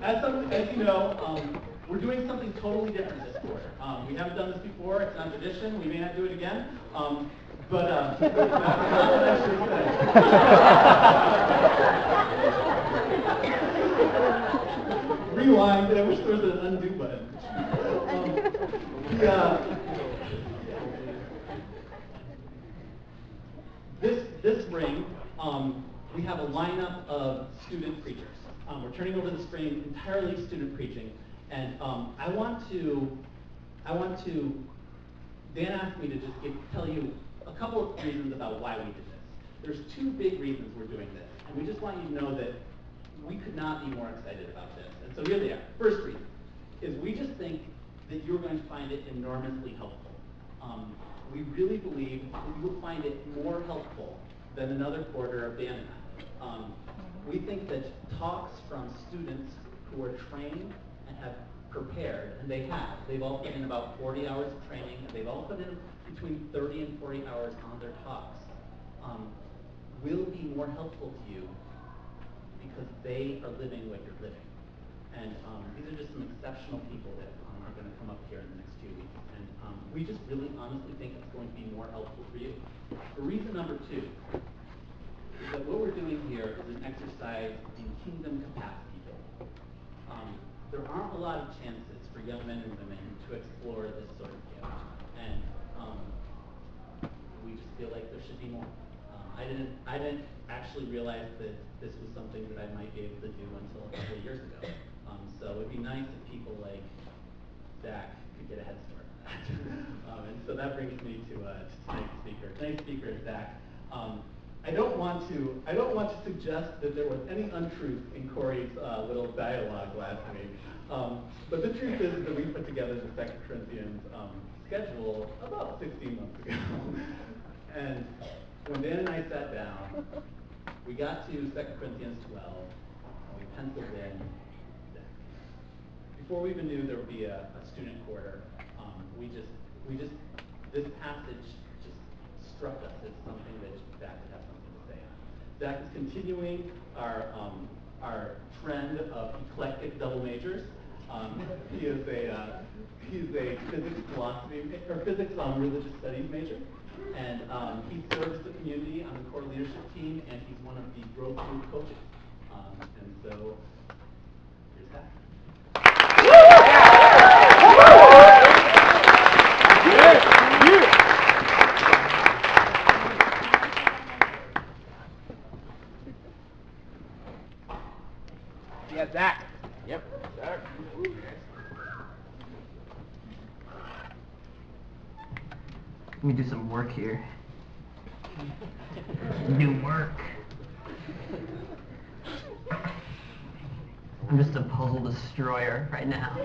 as you know, we're doing something totally different this quarter. We haven't done this before. It's not tradition. We may not do it again. But that's what I should say. Rewind. I wish there was an undo button. This spring, we have a lineup of student preachers. We're turning over the spring entirely student preaching, and I want to. Dan asked me to just tell you a couple of reasons about why we did this. There's two big reasons we're doing this, and we just want you to know that we could not be more excited about this. And so here they are. First reason is we just think that you're going to find it enormously helpful. We really believe you will find it more helpful than another quarter of Dan and I. We think that talks from students who are trained and have prepared, and they have. They've all put in about 40 hours of training, and they've all put in between 30 and 40 hours on their talks, will be more helpful to you because they are living what you're living. And these are just some exceptional people that are going to come up here in the next few weeks. And we just really honestly think it's going to be more helpful for you. For reason number two, is that what we're doing here is an exercise in kingdom capacity building. There aren't a lot of chances for young men and women to explore this sort of gift, and we just feel like there should be more. I didn't actually realize that this was something that I might be able to do until a couple of years ago. So it'd be nice if people like Zach could get a head start on that. And so that brings me to tonight's speaker. Tonight's speaker is Zach. I don't want to suggest that there was any untruth in Corey's little dialogue last week. But the truth is that we put together the 2 Corinthians schedule about 16 months ago. And when Dan and I sat down, we got to 2 Corinthians 12, and we penciled in Zach. Before we even knew there would be a student quarter, this passage just struck us as something that Zach would have something to say on. Zach is continuing our trend of eclectic double majors. He's a physics religious studies major, and he serves the community on the core leadership team, and he's one of the growth group coaches. And so here's Zach. Yeah, Zach. Yep, Zach. Let me do some work here. Do work. I'm just a puzzle destroyer right now.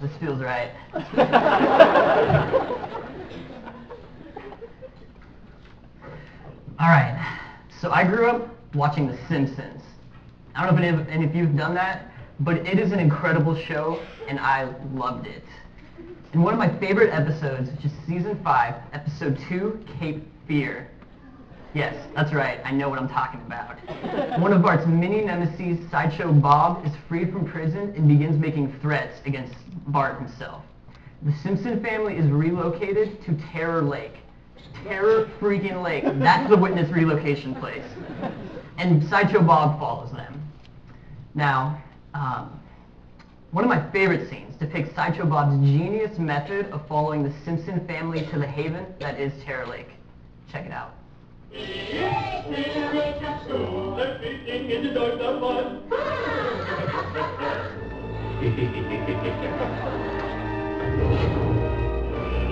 This feels right. All right, so I grew up watching The Simpsons. I don't know if any of you have done that, but it is an incredible show, and I loved it. And one of my favorite episodes, which is season 5, episode 2, Cape Fear. Yes, that's right, I know what I'm talking about. One of Bart's mini nemeses, Sideshow Bob, is freed from prison and begins making threats against Bart himself. The Simpson family is relocated to Terror Lake. Terror freaking Lake. That's the witness relocation place. And Sideshow Bob follows them. Now, one of my favorite scenes depicts Sideshow Bob's genius method of following the Simpson family to the haven that is Terror Lake. Check it out. Everything in the dark of fun.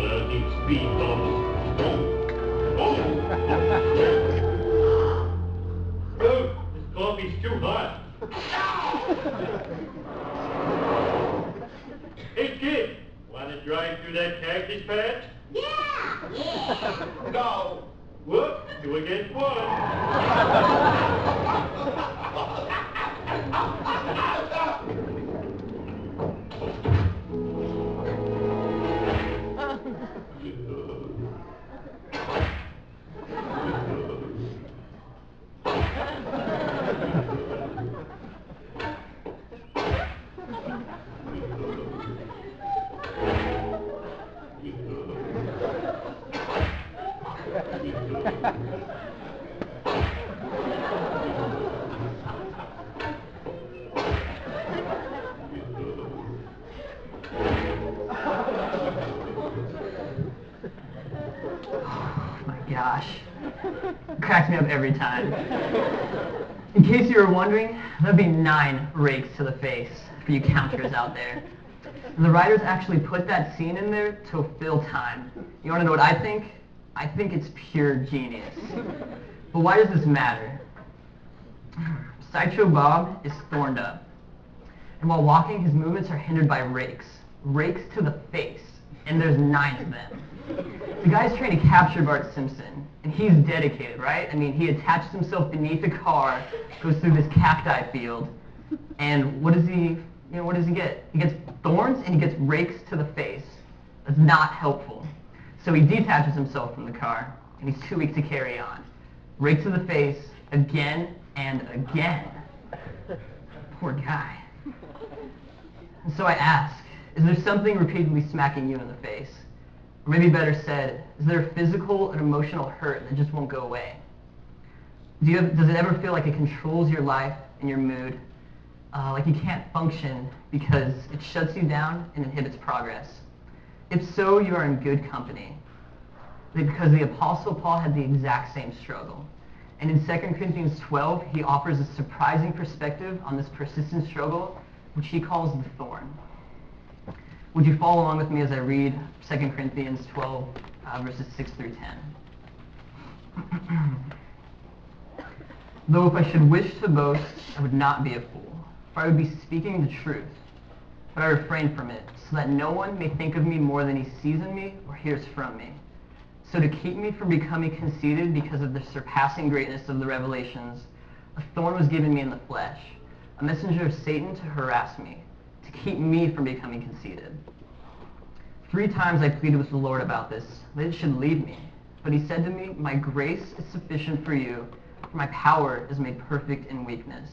Learning speed bumps. Oh, this coffee's too hot. Hey kid, wanna drive through that cactus patch? Yeah! No. Whoop, 2 against 1. Oh my gosh. It cracks me up every time. In case you were wondering, that'd be 9 rakes to the face for you counters out there. And the writers actually put that scene in there to fill time. You want to know what I think? I think it's pure genius. But why does this matter? Sideshow Bob is thorned up. And while walking, his movements are hindered by rakes. Rakes to the face. And there's 9 of them. The guy's trying to capture Bart Simpson. And he's dedicated, right? I mean, he attaches himself beneath a car, goes through this cacti field. And what does he get? He gets thorns and he gets rakes to the face. That's not helpful. So he detaches himself from the car, and he's too weak to carry on. Rake to the face, again and again. Poor guy. And so I ask, is there something repeatedly smacking you in the face? Or maybe better said, is there a physical and emotional hurt that just won't go away? Does it ever feel like it controls your life and your mood? Like you can't function because it shuts you down and inhibits progress? If so, you are in good company. Because the Apostle Paul had the exact same struggle. And in 2 Corinthians 12, he offers a surprising perspective on this persistent struggle, which he calls the thorn. Would you follow along with me as I read 2 Corinthians 12, verses 6 through 10? Though if I should wish to boast, I would not be a fool, for I would be speaking the truth. But I refrain from it, so that no one may think of me more than he sees in me or hears from me. So to keep me from becoming conceited because of the surpassing greatness of the revelations, a thorn was given me in the flesh, a messenger of Satan to harass me, to keep me from becoming conceited. 3 times I pleaded with the Lord about this, that it should leave me. But he said to me, my grace is sufficient for you, for my power is made perfect in weakness.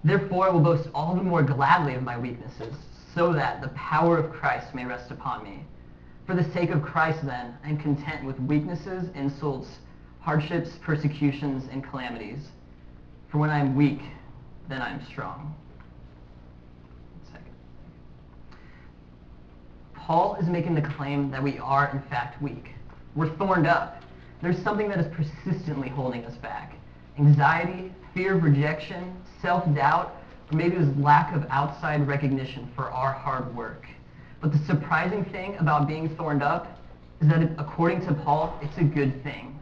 Therefore I will boast all the more gladly of my weaknesses, so that the power of Christ may rest upon me. For the sake of Christ, then, I am content with weaknesses, insults, hardships, persecutions, and calamities. For when I am weak, then I am strong. 1 second. Paul is making the claim that we are, in fact, weak. We're thorned up. There's something that is persistently holding us back. Anxiety, fear of rejection, self-doubt, or maybe it was lack of outside recognition for our hard work. But the surprising thing about being thorned up is that, according to Paul, it's a good thing.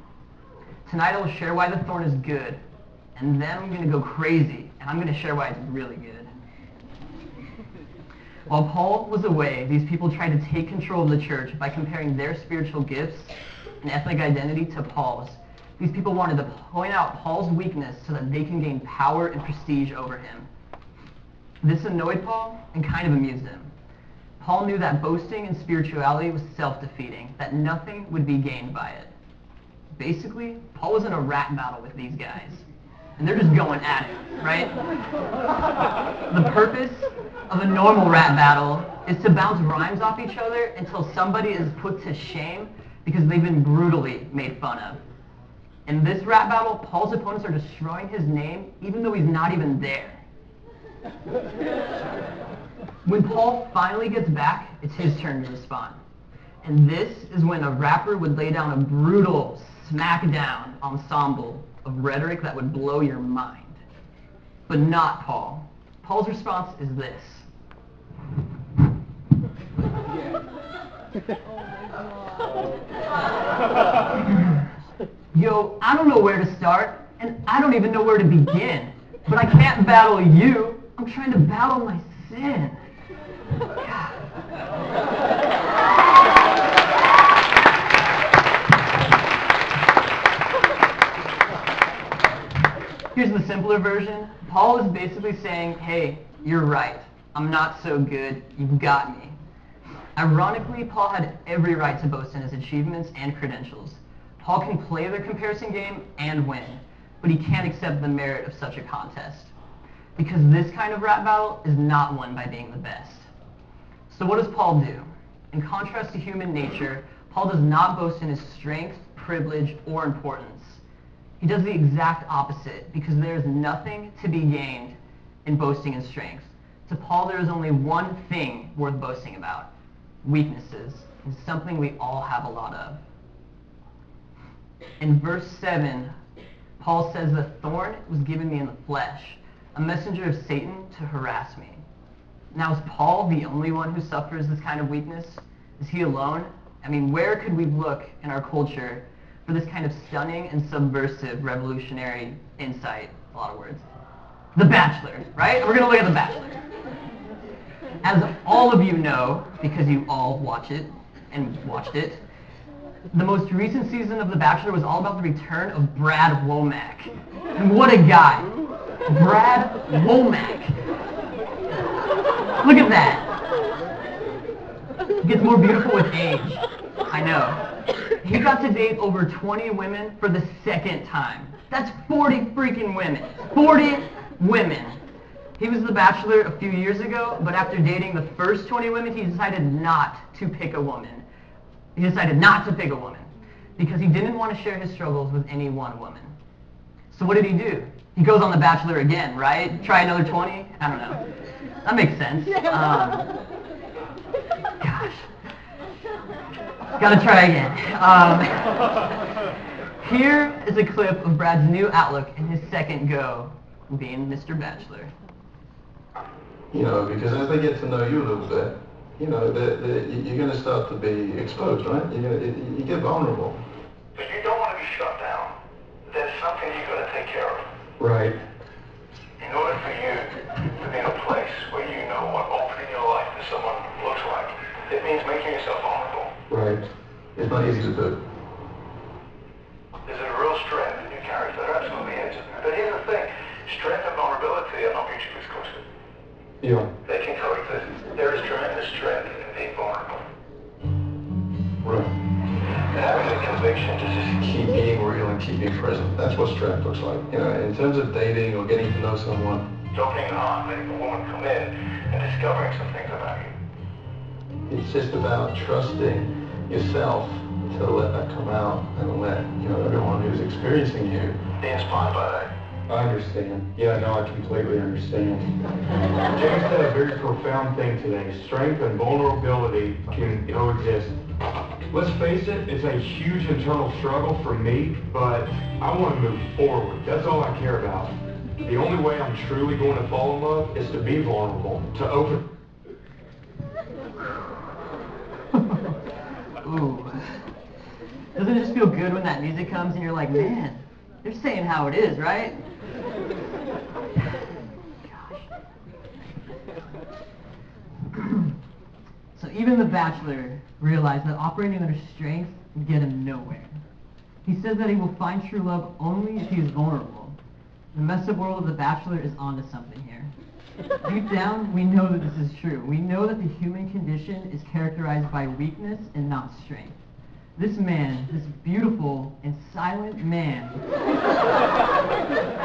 Tonight I will share why the thorn is good, and then I'm going to go crazy, and I'm going to share why it's really good. While Paul was away, these people tried to take control of the church by comparing their spiritual gifts and ethnic identity to Paul's. These people wanted to point out Paul's weakness so that they can gain power and prestige over him. This annoyed Paul and kind of amused him. Paul knew that boasting in spirituality was self-defeating, that nothing would be gained by it. Basically, Paul was in a rap battle with these guys, and they're just going at it, right? The purpose of a normal rap battle is to bounce rhymes off each other until somebody is put to shame because they've been brutally made fun of. In this rap battle, Paul's opponents are destroying his name even though he's not even there. When Paul finally gets back, it's his turn to respond. And this is when a rapper would lay down a brutal smackdown ensemble of rhetoric that would blow your mind. But not Paul. Paul's response is this. Yo, I don't know where to start, and I don't even know where to begin. But I can't battle you. I'm trying to battle my sin. Here's the simpler version. Paul is basically saying, hey, you're right. I'm not so good. You've got me. Ironically, Paul had every right to boast in his achievements and credentials. Paul can play the comparison game and win, but he can't accept the merit of such a contest. Because this kind of rap battle is not won by being the best. So what does Paul do? In contrast to human nature, Paul does not boast in his strength, privilege, or importance. He does the exact opposite because there is nothing to be gained in boasting in strength. To Paul, there is only one thing worth boasting about: weaknesses. It's something we all have a lot of. In verse 7, Paul says the thorn was given me in the flesh, a messenger of Satan to harass me. Now, is Paul the only one who suffers this kind of weakness? Is he alone? I mean, where could we look in our culture for this kind of stunning and subversive revolutionary insight? A lot of words. The Bachelor, right? We're going to look at The Bachelor. As all of you know, because you all watch it and watched it, the most recent season of The Bachelor was all about the return of Brad Womack. And what a guy. Brad Womack. Look at that. He gets more beautiful with age. I know. He got to date over 20 women for the second time. That's 40 freaking women. 40 women. He was The Bachelor a few years ago, but after dating the first 20 women, he decided not to pick a woman. He decided not to pick a woman because he didn't want to share his struggles with any one woman. So what did he do? He goes on The Bachelor again, right? Try another 20? I don't know. That makes sense. Gosh. Gotta try again. Here is a clip of Brad's new outlook and his second go being Mr. Bachelor. You know, because as they get to know you a little bit, you know, you're going to start to be exposed, right? You get vulnerable. But you don't want to be shut down. There's something you've got to take care of. Right. In order for you to be in a place where you know what opening your life to someone looks like, it means making yourself vulnerable. Right. It's not easy to do. There's a real strength in your character. There absolutely is. But here's the thing. Strength and vulnerability are not mutually exclusive. Yeah. They can coexist. There is tremendous strength in being vulnerable. Right. And having the conviction to just Keep being real and keep being present. That's what strength looks like. You know, in terms of dating or getting to know someone. opening your heart, letting a woman come in and discovering some things about you. It's just about trusting yourself to let that come out and let, you know, everyone who's experiencing you Be inspired by that. I understand. Yeah, no, I completely understand. James said a very profound thing today. Strength and vulnerability can coexist. Let's face it, it's a huge internal struggle for me, but I want to move forward. That's all I care about. The only way I'm truly going to fall in love is to be vulnerable, to open... Ooh. Doesn't it just feel good when that music comes and you're like, man, they're saying how it is, right? Gosh. So even the Bachelor realized that operating under strength would get him nowhere. He says that he will find true love only if he is vulnerable. The messed up world of the Bachelor is onto something here. Deep down, we know that this is true. We know that the human condition is characterized by weakness and not strength. This man, this beautiful and silent man,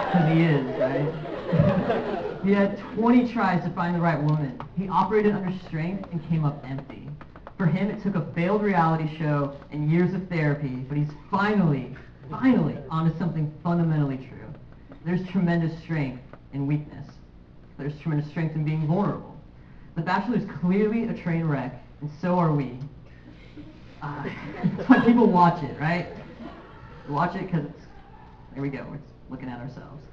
because he is, right? He had 20 tries to find the right woman. He operated under strength and came up empty. For him, it took a failed reality show and years of therapy, but he's finally onto something fundamentally true. There's tremendous strength in weakness. There's tremendous strength in being vulnerable. The Bachelor is clearly a train wreck, and so are we. That's why people watch it, right? We watch it because it's, there we go, we're looking at ourselves.